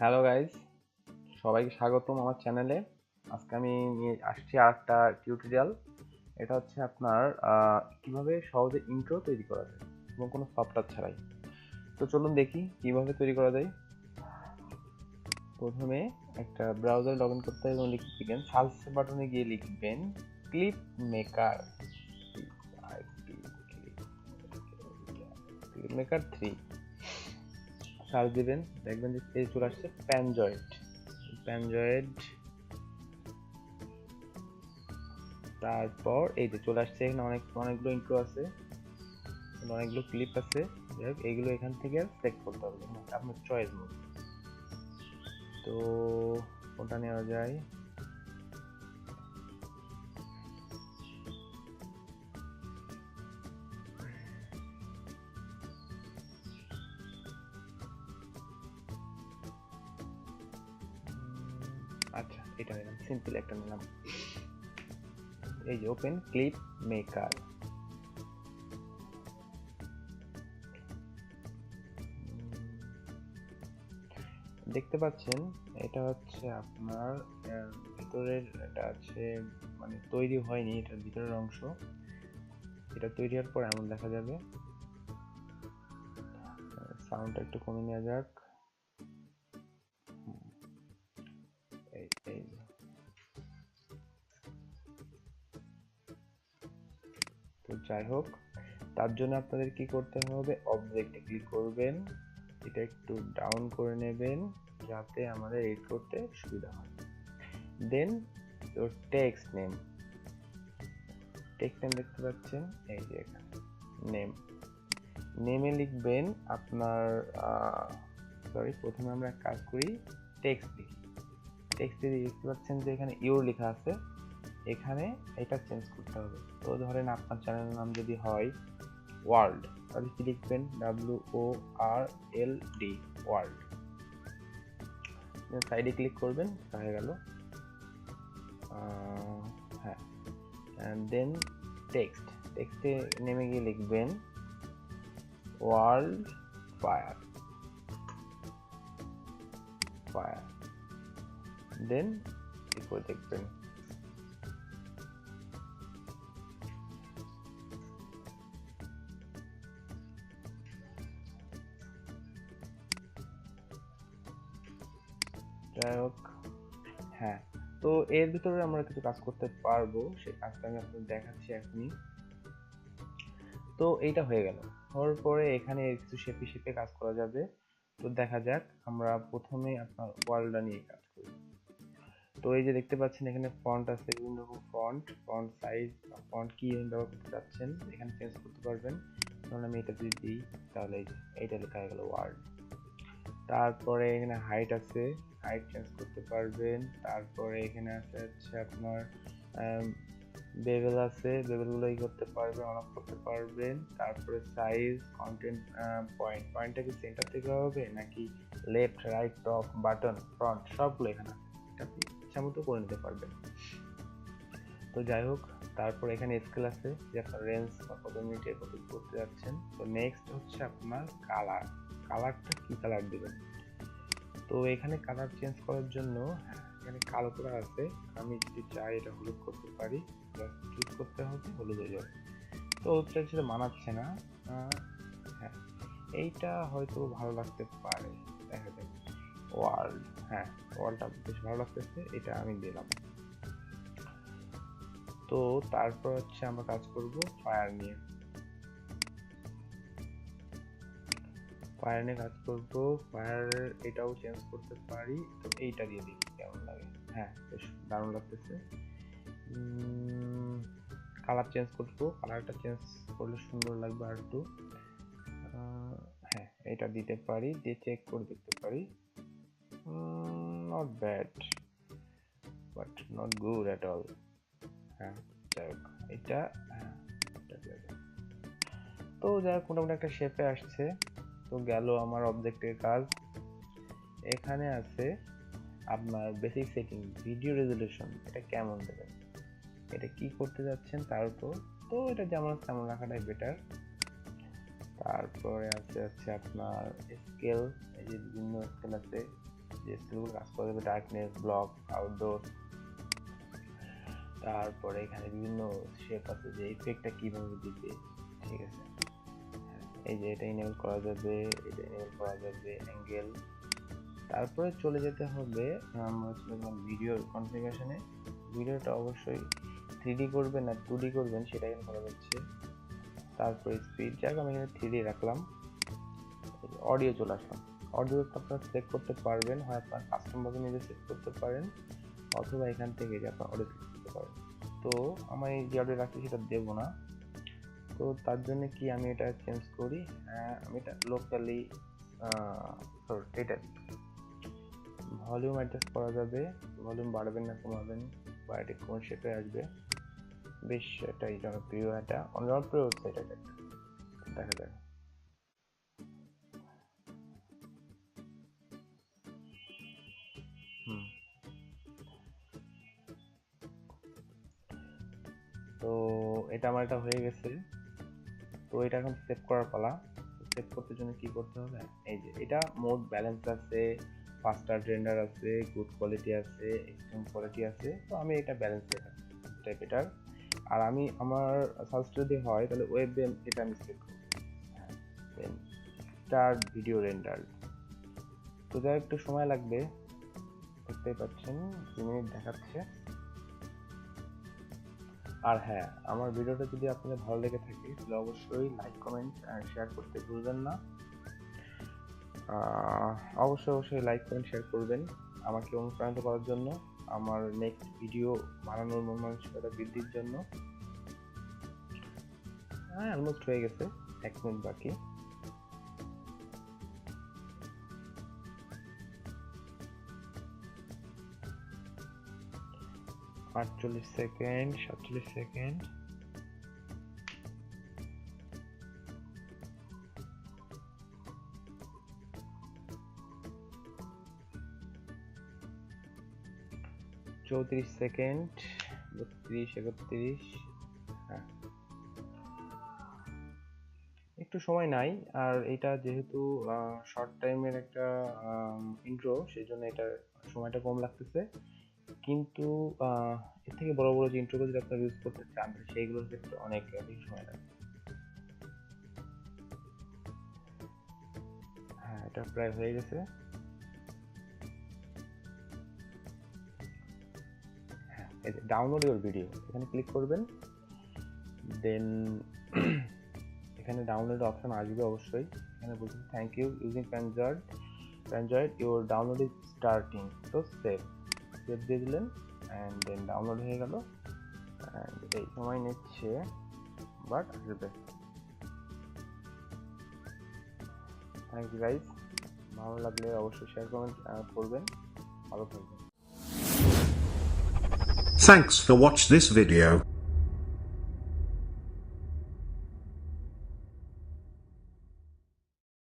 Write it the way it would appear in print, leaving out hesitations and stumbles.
Hello guys, সবাইকে স্বাগতম আমার চ্যানেলে। আজকে আমি নিয়ে আসছি আরেকটা টিউটোরিয়াল। এটা হচ্ছে আপনার কিভাবে সহজে ইন্ট্রো তৈরি করা যায় এবং কোনো সফটওয়্যার ছাড়াই। তো চলুন দেখি কিভাবে তৈরি করা যায়। প্রথমে একটা ব্রাউজারে লগ ইন করতে হবে এবং লিখবেন সার্চ বাটনে গিয়ে লিখবেন clip maker, clip maker 3 search দিবেন, দেখবেন যে এই চলে আসছে প্যানজয়েড। তারপর এই যে চলে আসছে, এখানে অনেকগুলো ইন্ট্রো আছে, অনেকগুলো ক্লিপ আছে। যাই হোক, এইগুলো এখান থেকে সিলেক্ট করতে হবে আপনার চয়েস মতো। তো ওটা নেওয়া যায়। আচ্ছা, এটা নিলাম, সিম্পল একটা নিলাম। এই যে ওপেন ক্লিপ মেকার। দেখতে পাচ্ছেন এটা হচ্ছে আপনার ভিতরের, এটা আছে মানে তৈরি হয়নি, এটার ভিতরের অংশ। এটা তৈরি হওয়ার পর এমন দেখা যাবে। সাউন্ডটা একটু কমে নেওয়া যাক। এই এই তো যাই হোক, তার জন্য আপনাদের কি করতে হবে, অবজেক্টে ক্লিক করবেন, এটা একটু ডাউন করে নেবেন যাতে আমাদের এডিট করতে সুবিধা হয়। দেন your টেক্সট নেম দেখতে পাচ্ছেন, এই যে এখানে নেমে লিখবেন আপনার প্রথমে আমরা এক কাজ করি, টেক্সটে দেখতে পাচ্ছেন যে এখানে ইউর লেখা আছে, এখানে এটা চেঞ্জ করতে হবে। তো ধরেন আপনার চ্যানেলের নাম যদি হয় ওয়ার্ল্ড, তাহলে কি লিখবেন, WORLD, ওয়ার্ল্ড। সাইডে ক্লিক করবেন, হয়ে গেল। হ্যাঁ, দেন টেক্সটে নেমে গিয়ে লিখবেন ওয়ার্ল্ড ফায়ার, দেন এরপর দেখবেন যাই হোক। হ্যাঁ, তো এর ভিতরে আমরা কিছু কাজ করতে পারবো, সেই কাজটা আমি আপনাদের দেখাচ্ছি এখনই। তো এইটা হয়ে গেল, হওয়ার পরে এখানে কিছু শেপে কাজ করা যাবে। তো দেখা যাক, আমরা প্রথমে আপনার ওয়ার্ল্ডটা নিয়ে কাজ করি। তো এই যে দেখতে পাচ্ছেন এখানে ফন্ট আছে, বিভিন্ন রকম ফন্ট সাইজ, ফন্ট কি ব্যবহার করতে চাচ্ছেন এখানে চেঞ্জ করতে পারবেন। ধরুন আমি এটা যদি দিই, তাহলে এইটা লেখা হয়ে গেল ওয়ার্ল্ড। তারপরে এখানে হাইট আছে, হাইট চেঞ্জ করতে পারবেন। তারপরে এখানে আছে হচ্ছে আপনার বেভেল আছে, বেভেলগুলো করতে পারবেন, অন অফ করতে পারবেন। তারপরে সাইজ, কন্টেন্ট, পয়েন্টটা কি সেন্টার থেকে হবে নাকি left, right, top, button, front, সবগুলো এখানে আছে, এটা আপনি ইচ্ছা মতো করে নিতে পারবেন। তো যাই হোক, তারপর এখানে স্কেল আছে যে আপনার রেঞ্জ বা কত মিনিটে কত করতে যাচ্ছেন। তো নেক্সট হচ্ছে আপনার কালারটা কি কালার দেবেন। তো এখানে কালার চেঞ্জ করার জন্য এখানে কালো কালার আছে, আমি যদি চাই এটা হলুদ করতে পারি, চুজ করতে হবে, হলুদ হয়ে যাবে। তো হলুদটার সাথে মানাচ্ছে না। হ্যাঁ, এইটা হয়তো ভালো লাগতে পারে, দেখা যাক। ওয়ার্ল্ড, হ্যাঁ ওয়ার্ল্ডটা বেশ ভালো লাগতেছে, এটা আমি দিলাম। তো তারপর হচ্ছে আমরা কাজ করব ফায়ার নিয়ে কাজ করব। ফায়ার এটাও চেঞ্জ করতে পারি, তো এইটা দিয়ে দেখি কেমন লাগে। হ্যাঁ, বেশ দারুণ লাগতেছে। কালার চেঞ্জ করবো, কালারটা চেঞ্জ করলে সুন্দর লাগবে আর একটু। হ্যাঁ, এটা দিতে পারি, দিয়ে চেক করে দেখতে পারি। Not bad, but not good at all. হ্যাঁ, যাই হোক, এটা হ্যাঁ, তো যাই হোক, মোটামুটি একটা শেপে আসছে। তো গেল আমার অবজেক্টের কাজ। এখানে আছে আপনার বেসিক সেটিং, ভিডিও রেজলিউশন, এটা কেমন দেবেন, এটা কি করতে যাচ্ছেন তার উপর। তো এটা যেমন তেমন রাখাটাই বেটার। তারপরে আছে আপনার স্কেল, এই যে বিভিন্ন স্কেল আছে, যে স্কিলগুলো কাজ করা যাবে, ডার্কনেস, ব্লক, আউটডোর, তারপরে এখানে বিভিন্ন শেপ আছে যে ইফেক্টটা কিভাবে দিবে, ঠিক আছে। এই যে এটা ইনেবল করা যাবে, এটা ইনেবল করা যাবে, অ্যাঙ্গেল। তারপরে চলে যেতে হবে আমরা চলে গেলাম ভিডিওর কনফিগারেশনে। ভিডিওটা অবশ্যই 3D করবেন না 2D করবেন সেটা এখানে করা যাচ্ছে। তারপরে স্পিড, যাক আমি এখানে 3D রাখলাম। অডিও চলে আসলাম। অডিওটা আপনারা সিলেক্ট করতে পারবেন, হয় আপনার কাস্টম ভাবে নিজে সেট করতে পারেন, অথবা এখান থেকে যে আপনার অডিও সিলেক্ট করতে পারেন। তো আমার এই যে অডিও রাখছি সেটা দেবো না, তো তার জন্য কি আমি এটা চেঞ্জ করি, আমি এটা লোকালি এটা ভলিউম অ্যাডজাস্ট করা যাবে, ভলিউম বাড়াবেন না কমাবেন, বা এটা কোন শেপে আসবে। বেশ এটাই জনপ্রিয়, এটা জনপ্রিয় ওয়েবসাইট, এটা দেখা যায়। তো এটা আমার এটা হয়ে গেছে। তো এটা এখন সেভ করার পালা। সেভ করতে জন্য কি করতে হবে, এই যে এটা মোড ব্যালেন্স আছে, ফাস্টার রেন্ডার আছে, গুড কোয়ালিটি আছে, এক্সট্রিম কোয়ালিটি আছে। তো আমি এটা ব্যালেন্স টাইপ এটার, আর আমি আমার সার্চ যদি হয় তাহলে ওয়েব এটা আমি সিলেক্ট করব, দেন স্টার্ট ভিডিও রেন্ডার। তো যা একটু সময় লাগবে, দেখতেই পাচ্ছেন 2 মিনিট দেখাচ্ছে। আর হ্যাঁ, আমার ভিডিওটা যদি আপনাদের ভালো লেগে থাকে তাহলে অবশ্যই লাইক, কমেন্ট আর শেয়ার করতে ভুলবেন না। অবশ্যই লাইক, কমেন্ট, শেয়ার করবেন আমাকে অনুপ্রাণিত করার জন্য, আমার নেক্সট ভিডিও বানানোর মন মানসিকতা বৃদ্ধির জন্য। হ্যাঁ, অলমোস্ট হয়ে গেছে, 1 মিনিট বাকি। আটচল্লিশ সেকেন্ড, 47 সেকেন্ড। চৌত্রিশ সেকেন্ড, 32, 31। হ্যাঁ, একটু সময় নাই, আর এটা যেহেতু শর্ট টাইমের একটা ইন্ট্রো, সেই জন্য এটা সময়টা কম লাগতেছে। কিন্তু এর থেকে বড় বড় যে ইন্ট্রোগুলো যদি আপনারা ইউজ করতে চান সেইগুলোর ক্ষেত্রে অনেক বেশি সময় লাগে। হ্যাঁ, এটা প্রায় হয়ে গেছে। হ্যাঁ, এই যে ডাউনলোড ইউর ভিডিও, এখানে ক্লিক করবেন, দেন এখানে ডাউনলোড অপশন আসবে অবশ্যই। এখানে বলছেন thank you using Panzoid your download is starting. তো সেভ দিয়ে দিলেন, অ্যান্ড দেন ডাউনলোড হয়ে গেল। অ্যান্ড এই সময় নিচ্ছে, বাট আসবে। থ্যাংক ইউ গাইজ, ভালো লাগলে অবশ্যই শেয়ার কমেন্ট করবেন, ভালো থাকবেন। Thanks for watch this video.